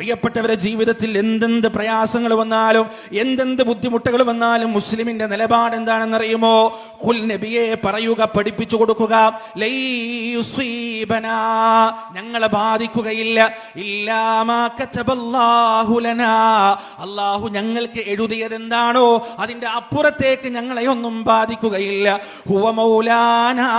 പ്രിയപ്പെട്ടവരെ, ജീവിതത്തിൽ എന്തെന്ത് പ്രയാസങ്ങൾ വന്നാലും എന്തെന്ത് ബുദ്ധിമുട്ടുകൾ വന്നാലും മുസ്ലിമിന്റെ നിലപാട് എന്താണെന്നറിയുമോ? ഖുൽ, നബിയെ പറയുക, പഠിപ്പിച്ചു കൊടുക്കുക, ലൈ യുസീബനാ, ഞങ്ങളെ ബാധിക്കുകയില്ല, ഇല്ലാ മാ കതബല്ലാഹു ലനാ, അല്ലാഹു ഞങ്ങൾക്ക് എഴുതിയതെന്താണോ അതിന്റെ അപ്പുറത്തേക്ക് ഞങ്ങളെ ഒന്നും ബാധിക്കുകയില്ല. ഹുവ മൗലാനാ,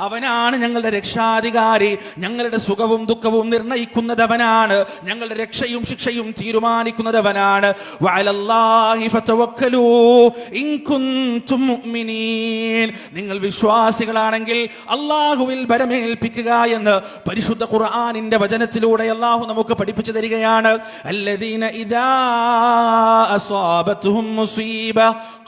അവനാണ് ഞങ്ങളുടെ രക്ഷാധികാരി, ഞങ്ങളുടെ സുഖവും ദുഃഖവും നിർണയിക്കുന്നത് അവനാണ്, ഞങ്ങളുടെ രക്ഷയും ശിക്ഷയും തീരുമാനിക്കുന്നതവനാണ്. വഅലല്ലാഹി ഫതവക്കലൂ ഇൻ കുൻതും മുഅ്മിനീൻ, നിങ്ങൾ വിശ്വാസികളാണെങ്കിൽ അല്ലാഹുവിൽ ഭരമേൽപ്പിക്കുക എന്ന് പരിശുദ്ധ ഖുർആനിന്റെ വചനത്തിലൂടെ അല്ലാഹു നമുക്ക് പഠിപ്പിച്ചു തരികയാണ്. അല്ലദീന ഇദാ അസ്വാബത്തുഹും മുസീബ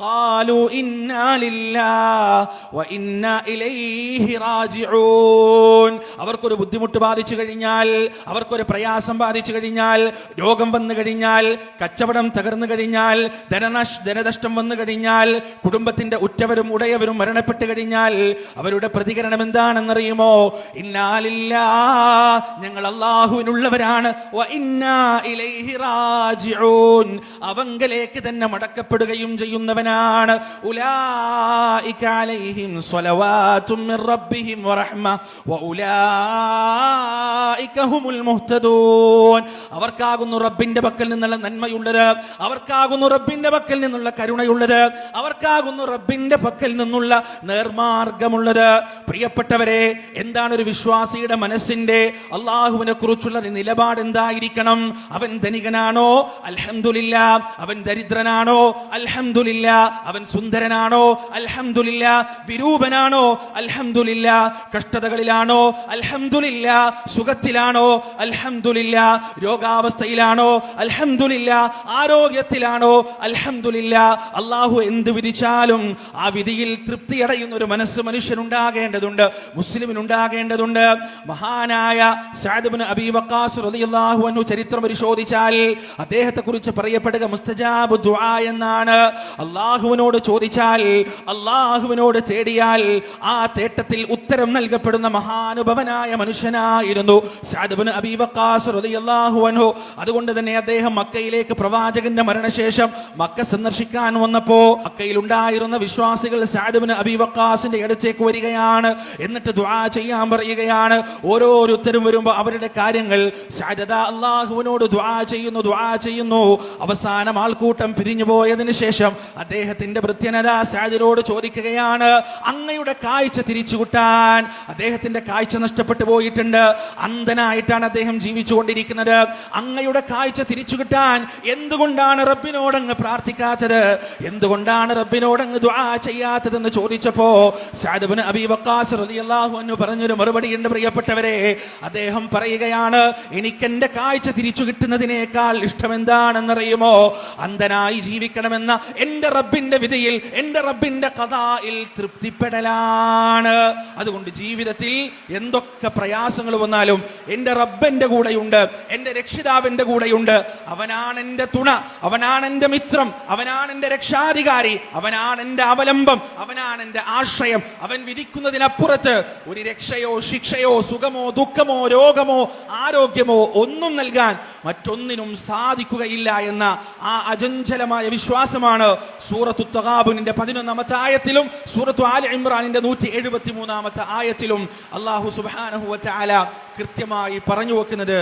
ഖാലൂ ഇന്നാ ലില്ലാഹി വ ഇന്നാ ഇലൈഹി റാജിഊൻ. അവർക്കൊരു ബുദ്ധിമുട്ട് ബാധിച്ചു കഴിഞ്ഞാൽ, അവർക്കൊരു പ്രയാസം ബാധിച്ചു കഴിഞ്ഞാൽ, രോഗം വന്നു കഴിഞ്ഞാൽ, കച്ചവടം തകർന്നു കഴിഞ്ഞാൽ, ധനനഷ്ടം വന്നു കഴിഞ്ഞാൽ, കുടുംബത്തിന്റെ ഉറ്റവരും ഉടയവരും മരണപ്പെട്ടു കഴിഞ്ഞാൽ അവരുടെ പ്രതികരണം എന്താണെന്നറിയുമോ? ഇന്നാ ലില്ലാഹി, ഞങ്ങൾ അല്ലാഹുവിനുള്ളവരാണ്, വ ഇന്നാ ഇലൈഹി റാജിഊൻ, അവങ്കലേക്ക് തന്നെ മടക്കപ്പെടുകയും ചെയ്യുന്നവനാണ്. ഉലൈക അലൈഹിം സ്വലവാതും മിർ റബ്ബിഹിം വറഹ്മ വ ഉലൈക ഹുമുൽ മുഹ്തദൂൻ. അവർക്കാകുന്നു റബ്ബിന്റെ പക്കൽ നിന്നുള്ള നന്മയുള്ളത്, അവർക്കാകുന്നു റബ്ബിന്റെ പക്കൽ നിന്നുള്ള കരുണയുള്ളത്, അവർക്കാകുന്നു റബ്ബിന്റെ പക്കൽ നിന്നുള്ള നേർമാർഗമുള്ളത്. പ്രിയപ്പെട്ടവരെ, എന്താണ് ഒരു വിശ്വാസിയുടെ മനസ്സിന്റെ അള്ളാഹുവിനെ കുറിച്ചുള്ള നിലപാട് എന്തായിരിക്കണം? അവൻ ധനികനാണോ? അൽഹംദുലില്ലാ. അവൻ ദരിദ്രനാണോ? അൽഹംദുലില്ലാ. അവൻ സുന്ദരനാണോ? അൽഹംദുലില്ലാ. വിരൂപനാണോ? അൽഹംദുലില്ലാ. കഷ്ടതകളിലാണോ? അൽഹംദുലില്ലാ. സുഖത്തിലാണോ? അൽഹംദുലില്ലാ. രോഗാവസ്ഥയിലാണോ? അൽഹംദുലില്ലാ. ആരോഗ്യത്തിലാണോ? അൽഹംദുലില്ലാ. അല്ലാഹു എന്ത് വിധിച്ചാലും ആ വിധിയിൽ തൃപ്തിയടയുന്ന ഒരു മനസ്സ് മനുഷ്യനുണ്ടാകേണ്ടതുണ്ട്, മുസ്ലിമിനുണ്ടാകേണ്ടതുണ്ട്. മഹാനായ സഅദ് ഇബ്നു അബീ വഖാസ് റളിയല്ലാഹു അൻഹു ചരിത്രം പരിശോധിച്ചാൽ അദ്ദേഹത്തെ കുറിച്ച് പറയപ്പെടുക മുസ്തജാബ് ദുആ എന്നാണ്. അല്ലാഹുവിനോട് ചോദിച്ചാൽ, അല്ലാഹുവിനോട് തേടിയാൽ ആ തേട്ടത്തിൽ ഉത്തരം നൽകപ്പെടുന്ന മഹാനുഭവനായ മനുഷ്യനായിരുന്നു സഅദ് ഇബ്നു അബീ വഖാസ് റളിയല്ലാഹു അൻഹു. അതുകൊണ്ട് തന്നെ അദ്ദേഹം മക്കയിലേക്ക് പ്രവാചകന്റെ മരണശേഷം മക്ക സന്ദർശിക്കാൻ വന്നപ്പോ മക്കയിൽ ഉണ്ടായിരുന്ന വിശ്വാസികൾ സഅദ് ഇബ്നു അബീ വഖാസിന്റെ അടുത്തേക്ക് വരികയാണ്. എന്നിട്ട് ദുആ ചെയ്യാൻ പറയുകയാണ്. ഓരോരുത്തരും വരുമ്പോൾ അവരുടെ കാര്യങ്ങൾ സഅദ് അല്ലാഹുവിനോട് ദുആ ചെയ്യുന്നു. അവസാനം ആൾക്കൂട്ടം പിരിഞ്ഞു പോയതിനു ശേഷം അദ്ദേഹത്തിന്റെ ഭൃത്യനത സഅദിനോട് ചോദിക്കുകയാണ്, അങ്ങയുടെ കാഴ്ച തിരിച്ചു കിട്ടാൻ, അദ്ദേഹത്തിന്റെ കാഴ്ച നഷ്ടപ്പെട്ടു പോയിട്ടുണ്ട്, അന്ധനായിട്ടാണ് അദ്ദേഹം ജീവിച്ചുകൊണ്ടിരിക്കുന്നത്, അങ്ങയുടെ കാഴ്ച തിരിച്ചു കിട്ടാൻ എന്തുകൊണ്ടാണ് റബ്ബിനോട് അങ്ങ് പ്രാർത്ഥിക്കാത്തത്, എന്തുകൊണ്ടാണ് റബ്ബിനോട് അങ്ങ് ദുആ ചെയ്യാത്തതെന്ന് ചോദിച്ചപ്പോ സഅദ് ഇബ്നു അബീ വഖാസ് റളിയല്ലാഹു അൻഹു പറഞ്ഞൊരു മറുപടിയുണ്ട്. പ്രിയപ്പെട്ടവരെ, അദ്ദേഹം പറയുകയാണ്, എനിക്ക് എന്റെ കാഴ്ച തിരിച്ചു കിട്ടുന്നതിനേക്കാൾ ഇഷ്ടം എന്താണെന്നറിയുമോ? അന്ധനായി ജീവിക്കണമെന്ന എന്റെ റബ്ബിന്റെ വിധിയിൽ, എന്റെ റബ്ബിന്റെ ഖദാഇൽ തൃപ്തിപ്പെടലാണ്. അതുകൊണ്ട് ജീവിതത്തിൽ എന്തൊക്കെ പ്രയാസങ്ങൾ വന്നാലും എന്റെ റബ്ബന്റെ കൂടെയുണ്ട്, എന്റെ രക്ഷിതാവിന്റെ കൂടെയുണ്ട്. അവനാണ് എന്റെ തുണ, അവനാണ് എന്റെ മിത്രം, അവനാണ് എന്റെ രക്ഷാധികാരി, അവനാണ് എന്റെ അവലംബം, അവനാണ് എന്റെ ആശ്രയം. അവൻ വിധിക്കുന്നതിനപ്പുറത്ത് ഒരു രക്ഷയോ ശിക്ഷയോ സുഖമോ ദുഃഖമോ രോഗമോ ആരോഗ്യമോ ഒന്നും നൽകാൻ മറ്റൊന്നിനും സാധിക്കുകയില്ല എന്ന ആ അചഞ്ചലമായ വിശ്വാസമാണ് സൂറത്തു തഗാബുനിന്റെ 11ാമത്തെ ആയത്തിലും സൂറത്തു ആല ഇംറാനിന്റെ 173ാമത്തെ ആയത്തിലും അല്ലാഹു സുബ്ഹാനഹു വ തആല കൃത്യമായി പറഞ്ഞു വെക്കുന്നത്.